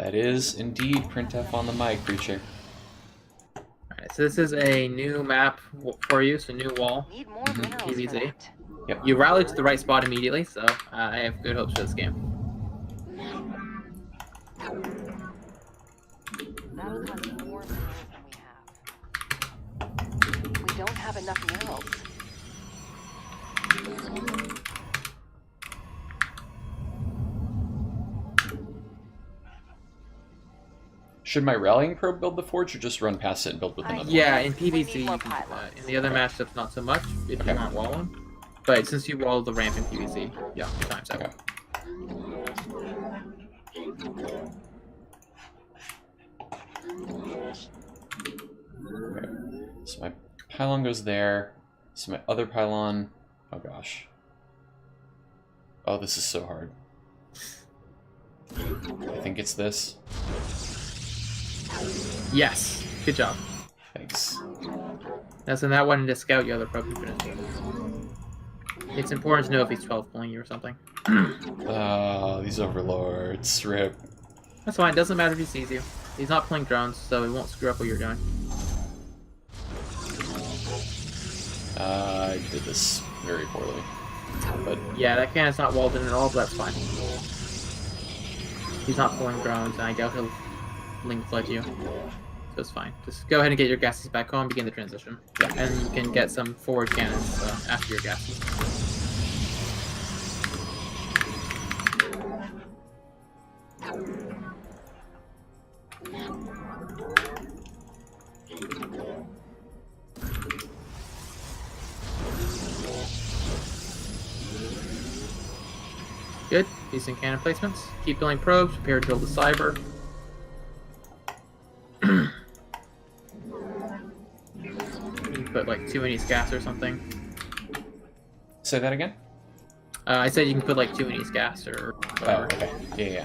That is indeed Printf on the mic, creature. Alright, so this is a new map for you, so new wall. Need more minerals for PvZ. that. Yep. You rallied to the right spot immediately, so I have good hopes for this game. That'll cost more minerals than we have. We don't have enough minerals. Should my rallying probe build the forge, or just run past it and build with another one? Yeah, in PvZ, need more you can, pylons. in the other matchups, not so much, if Okay. you aren't walling. But since you walled the ramp in PvZ, yeah, times out. Okay. Okay. So my pylon goes there. So my other pylon... Oh gosh. Oh, this is so hard. I think it's this. Yes, good job. Thanks. Now, so that one to scout your other probe can finish it. It's important to know if he's 12 pulling you or something. Oh, these overlords. Rip. That's fine, doesn't matter if he sees you. He's not pulling drones, so he won't screw up what you're doing. I did this very poorly. But Yeah, that cannon's not walled in at all, but that's fine. He's not pulling drones, and I doubt he'll link flood you. So it's fine. Just go ahead and get your gases back home, begin the transition. Yeah. And you can get some forward cannons after your gases. Good. Decent cannon placements. Keep building probes. Prepare to build the cyber. You can put like 2 in each gas or something. say that again? I said you can put like 2 in each gas or Oh, whatever. okay. Yeah.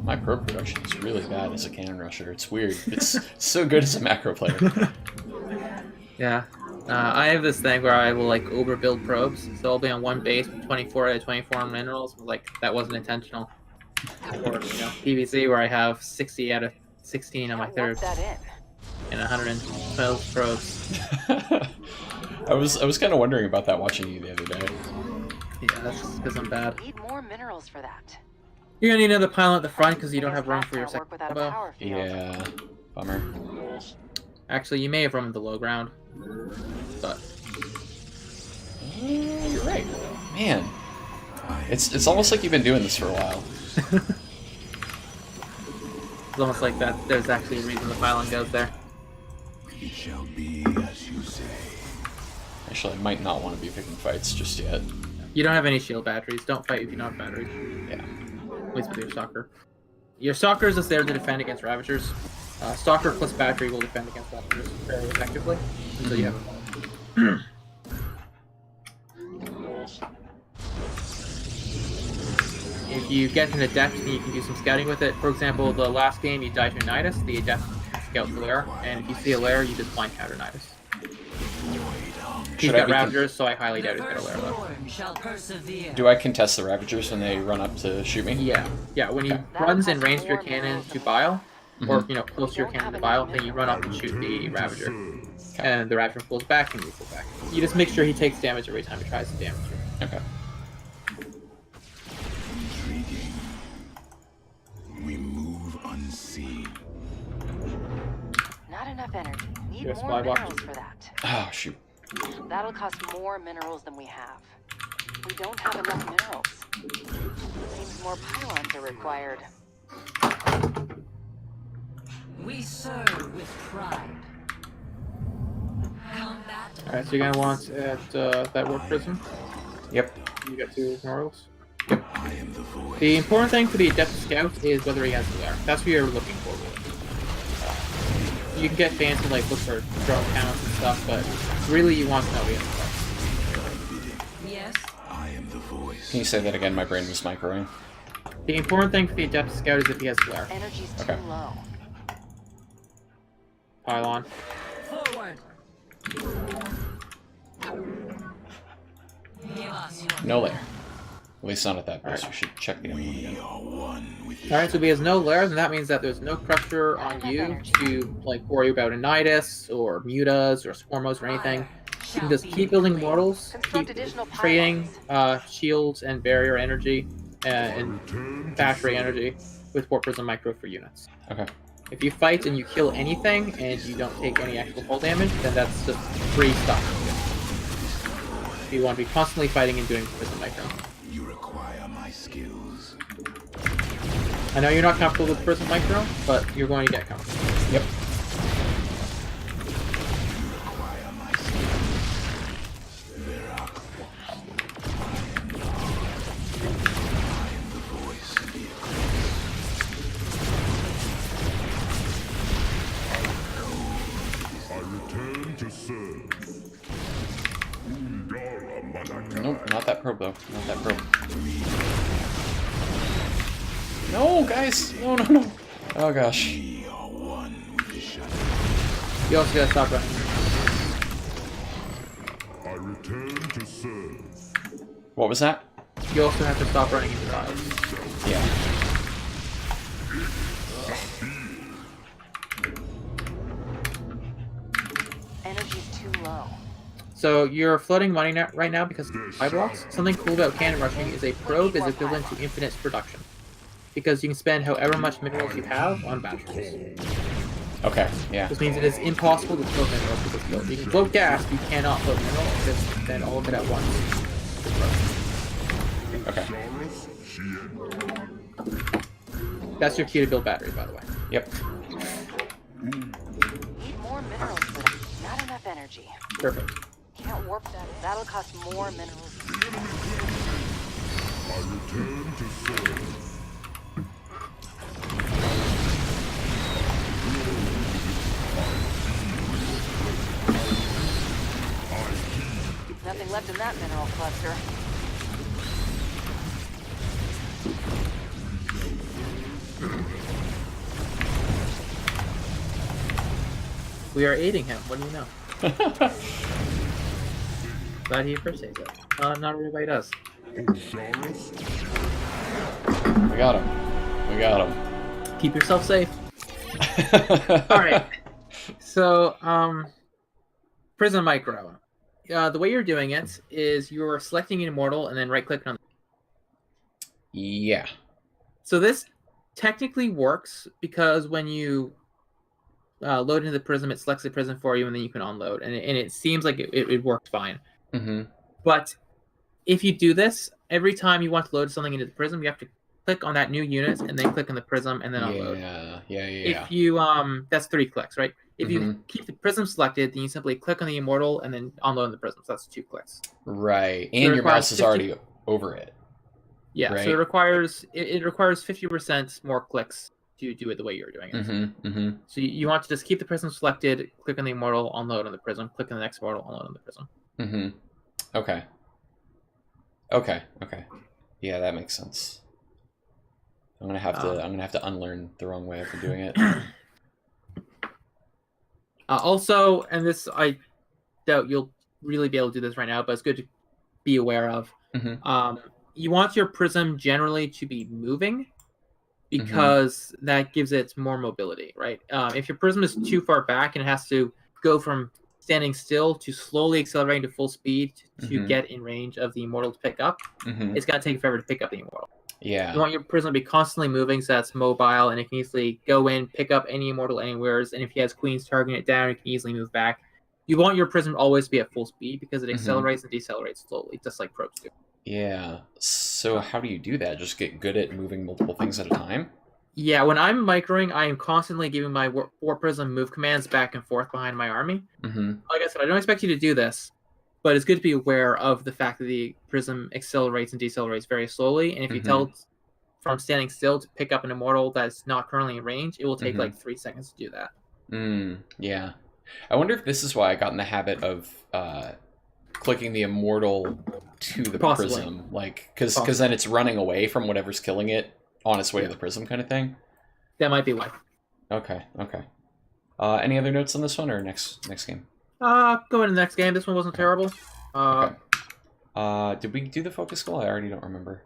My probe production is really bad as a cannon rusher. It's weird. It's so good as a macro player. Yeah. I have this thing where I will like overbuild probes, so I'll be on one base with 24 out of 24 on minerals. Like that wasn't intentional. Or PvZ where I have 60 out of 16 on my third That in. and 112 probes. I was kind of wondering about that watching you the other day. Yeah, that's just because I'm bad. Need more minerals for that. You're gonna need another pylon at the front because you don't Thing is, have room that for your can't second work without a combo. power field. Yeah, bummer. Actually, you may have room in the low ground, but You're right. Man, it's almost like you've been doing this for a while. it's almost like that. There's actually a reason the pylon goes there. It shall be as you say. Actually, I might not want to be picking fights just yet. You don't have any shield batteries. Don't fight if you don't have batteries. Yeah. At least with your stalker. Your stalker is just there to defend against ravagers. Stalker plus battery will defend against ravagers very effectively until you have a If you get an adept, you can do some scouting with it. For example, the last game you died to a Nidus, the adept can scout the lair, and if you see a lair, you just blind counter Nidus. He's Should I got be ravagers, so I highly doubt he's got a lair though. Do I contest the Ravagers when they run up to shoot me? Yeah, when he Okay. runs in range to your cannon to Bile, or Mhm. close to your cannon to Bile, then you run up and shoot the Ravager. And the Ravager pulls back and you pull back. You just make sure he takes damage every time he tries to damage you. Okay. Intriguing. We move unseen. Not enough energy. Need Your more supply box. minerals for that. Oh, shoot. That'll cost more minerals than we have. We don't have enough minerals. Seems more pylons are required. We serve with pride. Combat. Alright, so you're gonna want at that warp prism. Yep. You got 2 morals. I am the void. The important thing for the adept scout is whether he has the lair. That's what you're looking for. You can get fancy like look for drone counts and stuff, but really you want to know he has the lair. Yes. voice. Can you say that again? My brain was microing. The important thing for the Adept Scout is if he has glare. Energy's too Okay. low. Pylon. Forward. Give us your No layer. At least not at that base. We should check the other one We again. are one with the Alright, so if he has no lair, then that means that there's no pressure on Enough you energy. to like worry about Anitis or Mutas or Swarmos or anything. You can just keep building mortals, Construct keep additional trading pylons. shields and barrier energy and battery energy with Warp Prism Micro for units. Okay. If you fight and you kill anything and you don't take any actual hull damage, then that's just free stuff. You want to be constantly fighting and doing Prism Micro. You require my skills. I know you're not comfortable with Prism Micro, but you're going to get comfortable. Yep. You require my skills. Vera. I am the voice of the I return to serve. Undara Malaka. Nope, not that probe though. Not that probe. No, guys! No, no, no! Oh gosh. We are one with the shadow. You also gotta stop running. I return to serve. What was that? You also have to stop running into tiles. Yeah. Energy's too low. So you're flooding money right now because of buy blocks. Something cool about cannon rushing is a probe is equivalent to infinite production. Because you can spend however much minerals you have on batteries. Okay, yeah. This means it is impossible to float minerals with this build. You can float gas, but you cannot float minerals because then all of it at once. Okay. Doris Shien. That's your cue to build batteries, by the way. Yep. Need more minerals, but not enough energy. Perfect. Can't warp that. That'll cost more minerals. I return to serve. Nothing left in that mineral cluster. We are aiding him. What do you know? Glad he appreciates it. Not everybody does. Osiris. We got him. We got him. Keep yourself safe. Alright. So, Prism Micro. The way you're doing it is you're selecting an immortal and then right-clicking on. Yeah. So this technically works because when you load into the prism, it selects the prism for you, and then you can unload, and it seems like it works fine. Mm-hmm. But if you do this every time you want to load something into the prism, you have to click on that new unit and then click on the prism and then unload. Yeah. If you that's 3 clicks, right? If you keep the prism selected, then you simply click on the immortal and then unload the prism. So that's 2 clicks. Right. So And it your requires mouse is 50 already over it. Yeah, Right. so it requires 50% more clicks to do it the way you're doing it. Mm-hmm. Mm-hmm. So you want to just keep the prism selected, click on the immortal, unload on the prism, click on the next immortal, unload on the prism. Mm-hmm. Okay. Okay. Yeah, that makes sense. I'm gonna have to unlearn the wrong way I've been doing it. Also, and this I doubt you'll really be able to do this right now, but it's good to be aware of. Mm-hmm. You want your prism generally to be moving because that gives it more mobility, right? If your prism is too far back and it has to go from standing still to slowly accelerating to full speed to get in range of the immortal to pick up, it's going to take forever to pick up the immortal. Yeah. You want your prism to be constantly moving so that's mobile and it can easily go in, pick up any immortal anywhere, and if he has queens targeting it down, it can easily move back. You want your prism to always be at full speed because it accelerates and decelerates slowly, just like probes do. Yeah. So how do you do that? Just get good at moving multiple things at a time? Yeah, when I'm microing, I am constantly giving my Warp Prism move commands back and forth behind my army. Mm-hmm. Like I said, I don't expect you to do this, but it's good to be aware of the fact that the prism accelerates and decelerates very slowly, and if you tell it from standing still to pick up an immortal that's not currently in range, it will take like 3 seconds to do that. Yeah. I wonder if this is why I got in the habit of clicking the immortal to the Possibly. prism, like because then it's running away from whatever's killing it on its way to the prism, kind of thing. That might be why. Okay. Any other notes on this one or next game? Go into the next game. This one wasn't terrible. Okay. Did we do the focus goal? I already don't remember.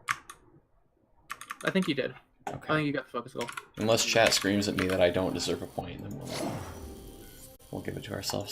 I think you did. I Okay. think you got the focus goal. Unless chat screams at me that I don't deserve a point, then we'll give it to ourselves.